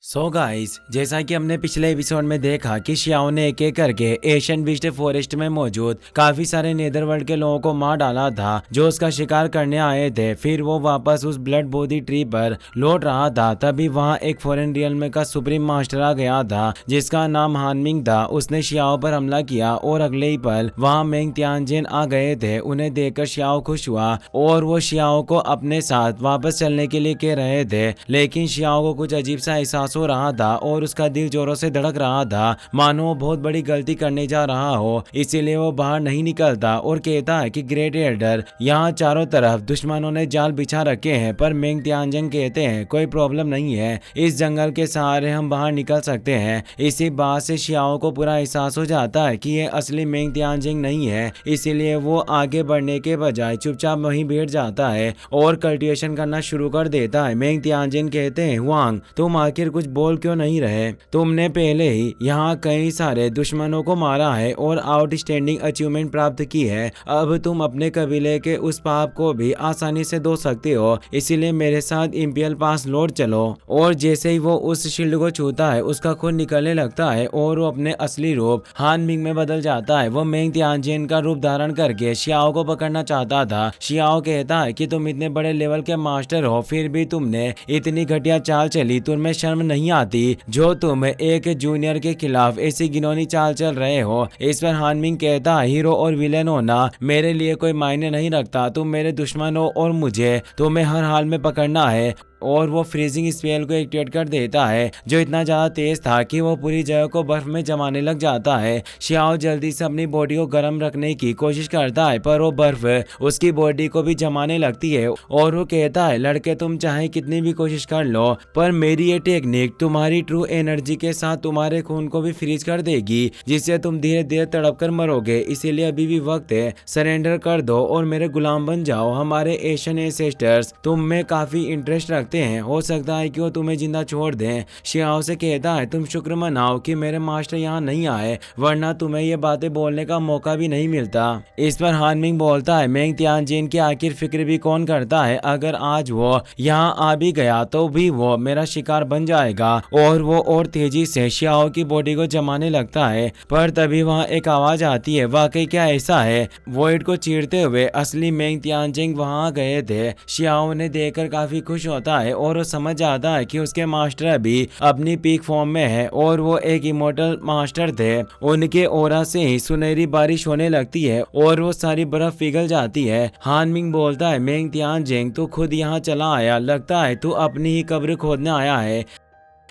Guys, जैसा कि हमने पिछले एपिसोड में देखा कि शियाओ ने एक एक करके एशियन बीस्ट फॉरेस्ट में मौजूद काफी सारे नेदरवर्ल्ड के लोगों को मार डाला था जो उसका शिकार करने आए थे। फिर वो वापस उस ब्लड बोधी ट्री पर लौट रहा था, तभी वहां एक फॉरेन रियल्म का सुप्रीम मास्टर आ गया था जिसका नाम हानमिंग था। उसने शियाओ पर हमला किया और अगले ही पल वहां मेंग तियानजिन आ गए थे। उन्हें देखकर शियाओ खुश हुआ और वो शियाओ को अपने साथ वापस चलने के लिए कह रहे थे, लेकिन शियाओ को कुछ अजीब सा एहसास हो रहा था और उसका दिल जोरों से धड़क रहा था, मानो वो बहुत बड़ी गलती करने जा रहा हो। इसीलिए वो बाहर नहीं निकलता और कहता है कि ग्रेट एल्डर, यहाँ चारों तरफ दुश्मनों ने जाल बिछा रखे हैं। पर मेंग तियानजिन कहते हैं कोई प्रॉब्लम नहीं है, इस जंगल के सहारे हम बाहर निकल सकते हैं। इसी बात से शियाओ को पूरा एहसास हो जाता है कि ये असली मेंग तियानजिन नहीं है, इसीलिए वो आगे बढ़ने के बजाय चुपचाप वहीं बैठ जाता है और कल्टीवेशन करना शुरू कर देता है। मेंग तियानजिन कहते हैं हुआंग, तुम आखिर कुछ बोल क्यों नहीं रहे? तुमने पहले ही यहाँ कई सारे दुश्मनों को मारा है और आउटस्टैंडिंग अचीवमेंट प्राप्त की है, अब तुम अपने कबीले के उस पाप को भी आसानी से धो सकते हो, इसीलिए मेरे साथ इंपियल पास लौट चलो। और जैसे ही वो उस शील्ड को छूता है उसका खून निकलने लगता है और वो अपने असली रूप हानमिंग में बदल जाता है। वो मेंग तियानजिन का रूप धारण करके शियाओ को पकड़ना चाहता था। शियाओ कहता है कि तुम इतने बड़े लेवल के मास्टर हो, फिर भी तुमने इतनी घटिया चाल चली, तुम्हें शर्म नहीं आती जो तुम एक जूनियर के खिलाफ ऐसी घिनौनी चाल चल रहे हो? इस पर हानमिंग कहता है हीरो और विलेन होना मेरे लिए कोई मायने नहीं रखता, तुम मेरे दुश्मन हो और मुझे तुम्हें हर हाल में पकड़ना है। और वो फ्रीजिंग स्पेल को एक्टिवेट कर देता है जो इतना ज्यादा तेज था कि वो पूरी जगह को बर्फ में जमाने लग जाता है। शियाओ जल्दी से अपनी बॉडी को गर्म रखने की कोशिश करता है पर वो बर्फ उसकी बॉडी को भी जमाने लगती है और वो कहता है लड़के, तुम चाहे कितनी भी कोशिश कर लो पर मेरी ये टेक्निक तुम्हारी ट्रू एनर्जी के साथ तुम्हारे खून को भी फ्रीज कर देगी, जिससे तुम धीरे धीरे तड़प कर मरोगे। इसीलिए अभी भी वक्त है, सरेंडर कर दो और मेरे गुलाम बन जाओ। हमारे एशियन एंसेस्टर्स तुम में काफी इंटरेस्ट रखते हैं, हो सकता है कि वो तुम्हें जिंदा छोड़ दें। शियाओ से कहता है तुम शुक्र मनाओ कि मेरे मास्टर यहाँ नहीं आए, वरना तुम्हें ये बातें बोलने का मौका भी नहीं मिलता। इस पर हानमिंग बोलता है मेंग तियानजिन की आखिर फिक्र भी कौन करता है, अगर आज वो यहाँ आ भी गया तो भी वो मेरा शिकार बन जाएगा। और वो और तेजी से शियाओ की बॉडी को जमाने लगता है। पर तभी वहाँ एक आवाज आती है, वाकई क्या ऐसा है? वॉइड को चीरते हुए असली मेंग तियानजिन वहाँ गए थे। शियाओ ने देखकर काफी खुश होता है और वो समझ आता है कि उसके मास्टर अभी अपनी पीक फॉर्म में है और वो एक इमोर्टल मास्टर थे। उनके ओरा से ही सुनहरी बारिश होने लगती है और वो सारी बर्फ पिघल जाती है। हानमिंग बोलता है मेंग तियानजिन, तू खुद यहाँ चला आया, लगता है तू अपनी ही कब्र खोदने आया है।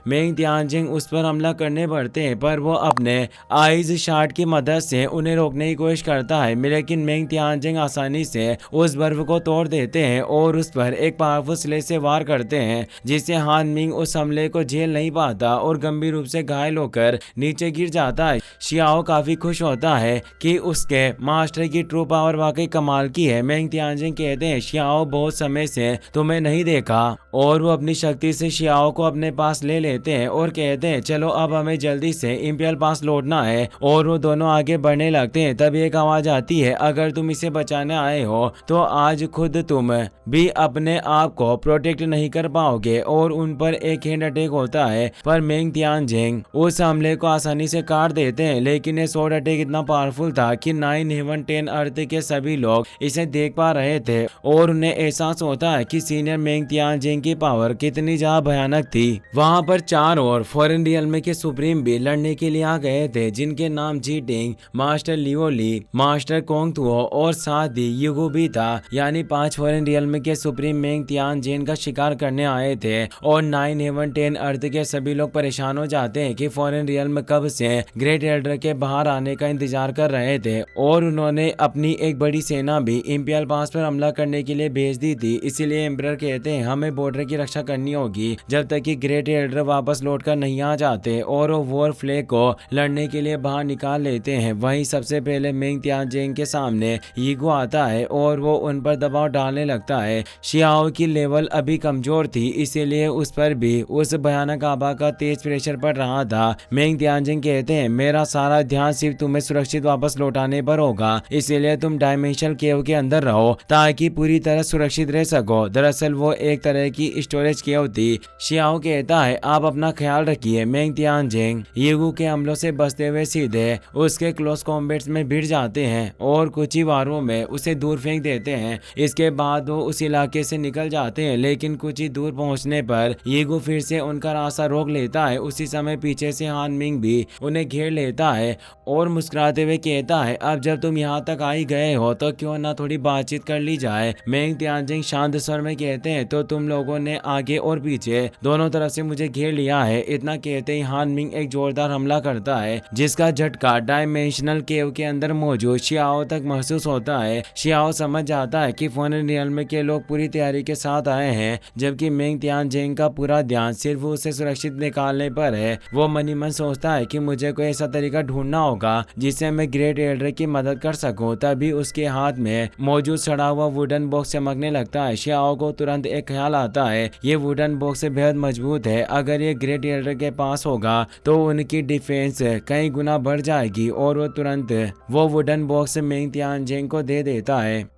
मेंग तियानजिन उस पर हमला करने पड़ते हैं पर वो अपने आइज शार्ट की मदद से उन्हें रोकने की कोशिश करता है, लेकिन मेंग तियानजिन आसानी से उस बर्फ को तोड़ देते हैं और उस पर एक पावरफुल स्लेज से वार करते हैं, जिससे हानमिंग उस हमले को झेल नहीं पाता और गंभीर रूप से घायल होकर नीचे गिर जाता है। शियाओ काफी खुश होता है कि उसके मास्टर की ट्रू पावर वाकई कमाल की है। मेंग तियानजिन कहते हैं शियाओ, बहुत समय से तुम्हें नहीं देखा, और वो अपनी शक्ति से शियाओ को अपने पास ले लेते हैं और कहते हैं चलो अब हमें जल्दी से इंपियल पास लौटना है। और वो दोनों आगे बढ़ने लगते हैं। तभी एक आवाज आती है, अगर तुम इसे बचाने आए हो तो आज खुद तुम भी अपने आप को प्रोटेक्ट नहीं कर पाओगे। और उन पर एक हैंड अटैक होता है पर मेंग तियानजिन उस हमले को आसानी से काट देते हैं, लेकिन ये स्वॉर्ड अटैक इतना पावरफुल था कि 9 हेवन 10 अर्थ के सभी लोग इसे देख पा रहे थे और उन्हें एहसास होता है कि सीनियर मेंग तियानजिन की पावर कितनी ज्यादा भयानक थी। वहां पर चार और फॉरेन रियल्म के सुप्रीम भी लड़ने के लिए आ गए थे, जिनके नाम जीटिंग, मास्टर लियो ली, मास्टर कोंग तुओ और साथ ही युगु भी था। यानी 5 फॉरेन रियल्म के सुप्रीम मेंग तियानजिन का शिकार करने आए थे और 9 हेवन 10 अर्थ के सभी लोग परेशान हो जाते हैं कि फॉरेन रियल्म कब से ग्रेट एल्डर के बाहर आने का इंतजार कर रहे थे और उन्होंने अपनी एक बड़ी सेना भी इंपियल पास पर हमला करने के लिए भेज दी थी। इसीलिए एम्परर कहते हैं हमें बॉर्डर की रक्षा करनी होगी जब तक कि ग्रेट एल्डर वापस लौटकर नहीं आ जाते, और वो वॉर फ्लैग को लड़ने के लिए बाहर निकाल लेते हैं। वहीं सबसे पहले मेंग तियानजिन के सामने ईगो आता है और वो उन पर दबाव डालने लगता है। शियाओ की लेवल अभी कमजोर थी, इसीलिए उस पर भी उस भयानक आभा का तेज प्रेशर पड़ रहा था। मेंग तियानजिन कहते हैं मेरा सारा ध्यान सिर्फ तुम्हें सुरक्षित वापस लौटाने पर होगा, इसीलिए तुम डायमेंशनल केव के अंदर रहो ताकि पूरी तरह सुरक्षित रह सको। दरअसल वो एक तरह की स्टोरेज केव थी। शियाओ कहता है आप आप अपना ख्याल रखिए। मेंग तियानजिंग यीगू के हमलों से बचते हुए सीधे उसके क्लोज कॉम्बैट्स में भिड़ जाते हैं और कुछ ही वारों में उसे दूर फेंक देते हैं। इसके बाद वो उस इलाके से निकल जाते हैं, लेकिन कुछ ही दूर पहुंचने पर यीगू फिर से उनका रास्ता रोक लेता है। उसी समय पीछे से हान मिंग भी उन्हें घेर लेता है और मुस्कुराते हुए कहता है, अब जब तुम यहाँ तक आ ही गए हो तो क्यों ना थोड़ी बातचीत कर ली जाए। मेंग तियानजिंग शांत स्वर में कहते हैं, तो तुम लोगों ने आगे और पीछे दोनों तरफ से मुझे घेर लिया है। इतना कहते ही हान मिंग एक जोरदार हमला करता है, जिसका झटका डायमेंशनल केव के अंदर मौजूद शियाओ तक महसूस होता है। शियाओ समझ जाता है कि फॉरेन रियल्म के लोग पूरी तैयारी के साथ आए हैं, जबकि मेंग तियानजिंग का पूरा ध्यान सिर्फ उसे सुरक्षित निकालने पर है। वो मन ही मन सोचता है कि मुझे कोई ऐसा तरीका ढूंढना होगा जिससे मैं ग्रेट एल्डर की मदद कर सकूं। तभी उसके हाथ में मौजूद सड़ा हुआ वुडन बॉक्स चमकने लगता है। शियाओ को तुरंत एक ख्याल आता है, ये वुडन बॉक्स बेहद मजबूत है। अगर ये ग्रेट एल्डर के पास होगा तो उनकी डिफेंस कई गुना बढ़ जाएगी और वो तुरंत वो वुडन बॉक्स मेंग तियानजिंग को दे देता है।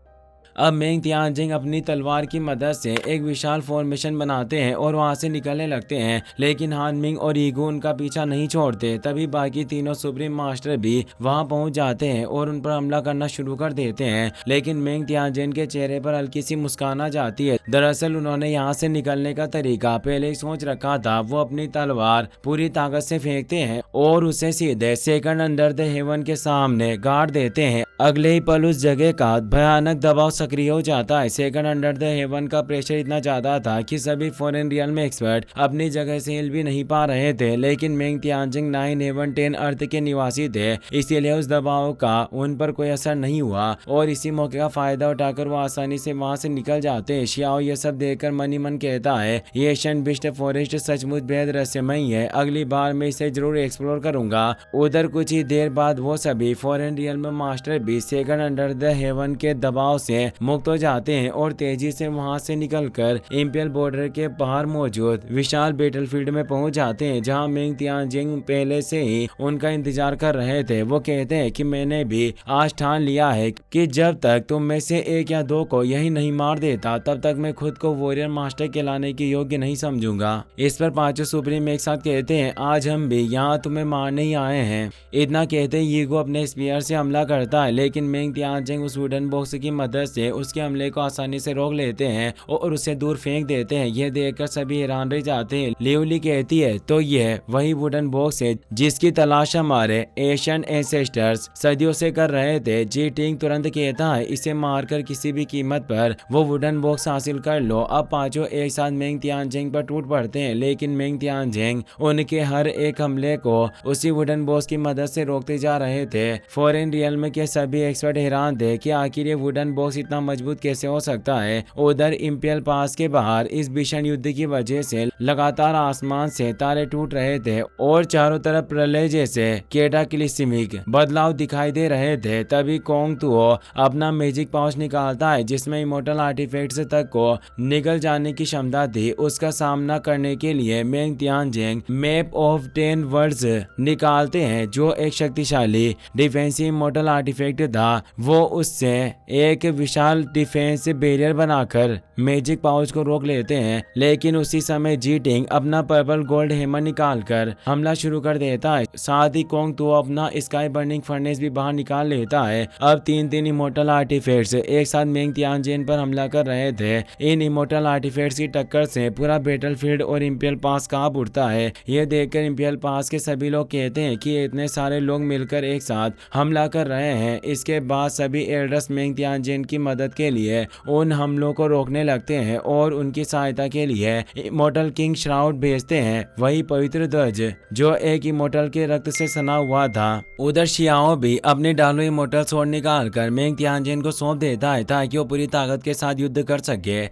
अब मेंग तियानजिंग अपनी तलवार की मदद से एक विशाल फॉर्मेशन बनाते हैं और वहां से निकलने लगते हैं, लेकिन हान मिंग और ईगू उनका पीछा नहीं छोड़ते। तभी बाकी तीनों सुप्रीम मास्टर भी वहां पहुंच जाते हैं और उन पर हमला करना शुरू कर देते हैं, लेकिन मेंग तियानजिंग के चेहरे पर हल्की सी मुस्कान आ जाती है। दरअसल उन्होंने यहाँ से निकलने का तरीका पहले ही सोच रखा था। वो अपनी तलवार पूरी ताकत से फेंकते हैं और उसे सीधे सेकंड अंडर द हेवन के सामने गाड़ देते हैं। अगले ही पल उस जगह का भयानक दबाव सक्रिय हो जाता है। सेकंड अंडर द हेवन का प्रेशर इतना ज्यादा था कि सभी फॉरेन रियल में एक्सपर्ट अपनी जगह से हिल भी नहीं पा रहे थे, लेकिन मेंग तियानजिंग 9 हेवन 10 अर्थ के निवासी थे, इसीलिए उस दबाव का उन पर कोई असर नहीं हुआ और इसी मौके का फायदा उठाकर वो आसानी से वहां से निकल जाते हैं। शियाओ ये सब देखकर मन ही मन कहता है, ये एशियन बिस्ट फॉरेस्ट सचमुच बेहद रहस्यमयी है, अगली बार मैं इसे जरूर एक्सप्लोर करूंगा। उधर कुछ ही देर बाद वो सभी फॉरेन रियल में मास्टर भी सेकंड अंडर द हेवन के दबाव से मुक्त हो जाते हैं और तेजी से वहां से निकलकर इंपियल बॉर्डर के बाहर मौजूद विशाल बैटलफील्ड में पहुंच जाते हैं, जहां मेंग तियानजिंग पहले से ही उनका इंतजार कर रहे थे। वो कहते हैं कि मैंने भी आज ठान लिया है कि जब तक तुम में से एक या दो को यही नहीं मार देता तब तक मैं खुद को वॉरियर मास्टर कहलाने के योग्य नहीं समझूंगा। इस पर पांचों सुप्रीम एक साथ कहते हैं, आज हम भी यहाँ तुम्हें मारने ही आए हैं। इतना कहते ही यीगो अपने स्पीयर से हमला करता है, लेकिन मेंग तियानजिंग उस वुडन बॉक्स की मदद से उसके हमले को आसानी से रोक लेते हैं और उसे दूर फेंक देते हैं। यह देखकर सभी हैरान रह जाते हैं। लियोली कहती है, तो यह वही वुडन बॉक्स है जिसकी तलाश हमारे एशियन एंसेस्टर्स सदियों से कर रहे थे। जी टिंग तुरंत कहता है, इसे मारकर किसी भी कीमत पर वो वुडन बॉक्स हासिल कर लो। अब पांचों एक साथ मेंग तियानजिंग पर टूट पड़ते हैं, लेकिन मेंग तियानजिंग उनके हर एक हमले को उसी वुडन बॉक्स की मदद से रोकते जा रहे थे। फॉरेन रियल्म के सभी एक्सपर्ट हैरान थे कि आखिर ये वुडन बॉक्स इतना मजबूत कैसे हो सकता है। उधर इंपियल पास के बाहर इस भीषण युद्ध की वजह से लगातार आसमान से तारे टूट रहे थे और चारों तरफ प्रलय जैसे कैटाक्लिस्मिक बदलाव दिखाई दे रहे थे। तभी कोंग तुओ अपना मैजिक पाउच निकालता है, जिसमें इमोर्टल आर्टिफैक्ट्स तक को निकल जाने की क्षमता थी। उसका सामना करने के लिए मेंग तियानजिंग मैप ऑफ 10 वर्ल्ड्स निकालते हैं, जो एक शक्तिशाली डिफेंसिव इमोर्टल आर्टिफैक्ट था। वो उससे एक विशाल डिफेंस बैरियर बनाकर मैजिक पाउच को रोक लेते हैं, लेकिन उसी समय जी टिंग अपना पर्पल गोल्ड हैमर निकालकर हमला शुरू कर देता है। साथ ही कोंग तो अपना स्काई बर्निंग फर्नेस भी बाहर निकाल लेता है। अब तीन इमोर्टल आर्टिफैक्ट्स एक साथ मेंग तियानजिंग पर हमला कर रहे थे। इन इमोर्टल आर्टिफैक्ट्स की टक्कर से पूरा बैटलफील्ड और इंपियल पास कांप उठता है। यह देखकर इंपियल पास के सभी लोग कहते हैं कि इतने सारे लोग मिलकर एक साथ हमला कर रहे हैं। इसके बाद सभी एल्डर्स मेंग तियानजिंग की मदद के लिए उन हमलों को रोकने लगते हैं और उनकी सहायता के लिए इमोर्टल किंग श्राउड भेजते हैं, वही पवित्र ध्वज जो एक इमोर्टल के रक्त से सना हुआ था। उधर शियाओ भी अपने डालो इमोर्टल स्वॉर्ड निकाल कर मेंग तियानजिंग को सौंप देता है ताकि वो पूरी ताकत के साथ युद्ध कर सके।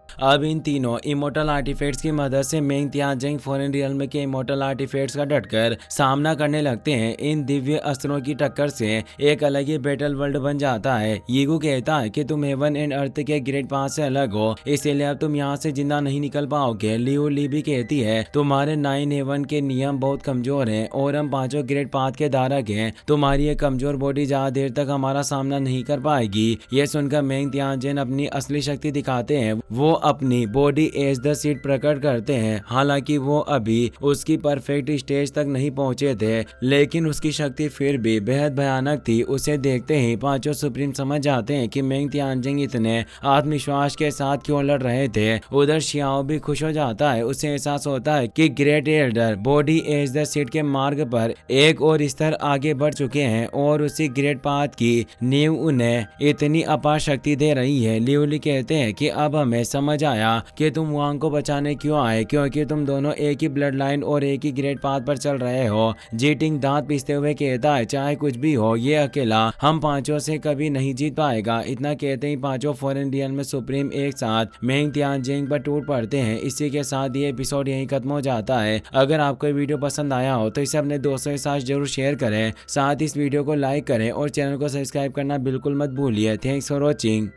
अब इन तीनों इमोर्टल आर्टिफैक्ट्स की मदद से मेंग तियानजिंग फॉरेन रियल्म के इमोर्टल आर्टिफैक्ट्स का डटकर सामना करने लगते हैं। इन दिव्य अस्त्रों की टक्कर से एक अलग ही बैटल वर्ल्ड बन जाता है। यीगू कहता है कि तुम हेवन एंड अर्थ के ग्रेट पाथ से अलग हो, इसीलिए अब तुम यहाँ से जिंदा नहीं निकल पाओगे। लियो ली भी कहती है, तुम्हारे 9 हेवन के नियम बहुत कमजोर हैं और हम पांचों ग्रेट पाथ के धारक हैं। तुम्हारी ये कमजोर बॉडी ज्यादा देर तक हमारा सामना नहीं कर पाएगी। ये सुनकर मेंग तियानजिंग अपनी असली शक्ति दिखाते हैं। वो अपनी बॉडी एज द सीट प्रकट करते हैं। हालांकि वो अभी उसकी परफेक्ट स्टेज तक नहीं पहुंचे थे, लेकिन उसकी शक्ति फिर भी बेहद भयानक थी। उसे देखते ही पांचों सुप्रीम समझ जाते हैं कि मेंग तियानजिंग इतने आत्मविश्वास के साथ क्यों लड़ रहे थे। उधर शियाओ भी खुश हो जाता है। उसे एहसास होता है कि great elder body as the seat के मार्ग पर एक और स्तर आगे बढ़ चुके हैं और उसी ग्रेट पाथ की नींव उन्हें इतनी अपार शक्ति दे रही है। लिउली कहते हैं कि अब हमें समझ आया कि तुम वांग को बचाने क्यों आए, क्योंकि तुम दोनों एक ही ब्लड लाइन और एक ही ग्रेट पाथ पर चल रहे हो। जीटिंग दांत पीसते हुए कहता है, चाहे कुछ भी हो, ये अकेला हम पांचों से कभी नहीं जीत पाएगा। इतना कहते ही पांचों फॉरेन रियल में सुप्रीम एक साथ मेंग तियानजिंग पर टूट पड़ते हैं। इसी के साथ ये एपिसोड यहीं खत्म हो जाता है। अगर आपको ये वीडियो पसंद आया हो तो इसे अपने दोस्तों के साथ जरूर शेयर करें, साथ ही इस वीडियो को लाइक करें और चैनल को सब्सक्राइब करना बिल्कुल मत भूलिए। Thanks for watching.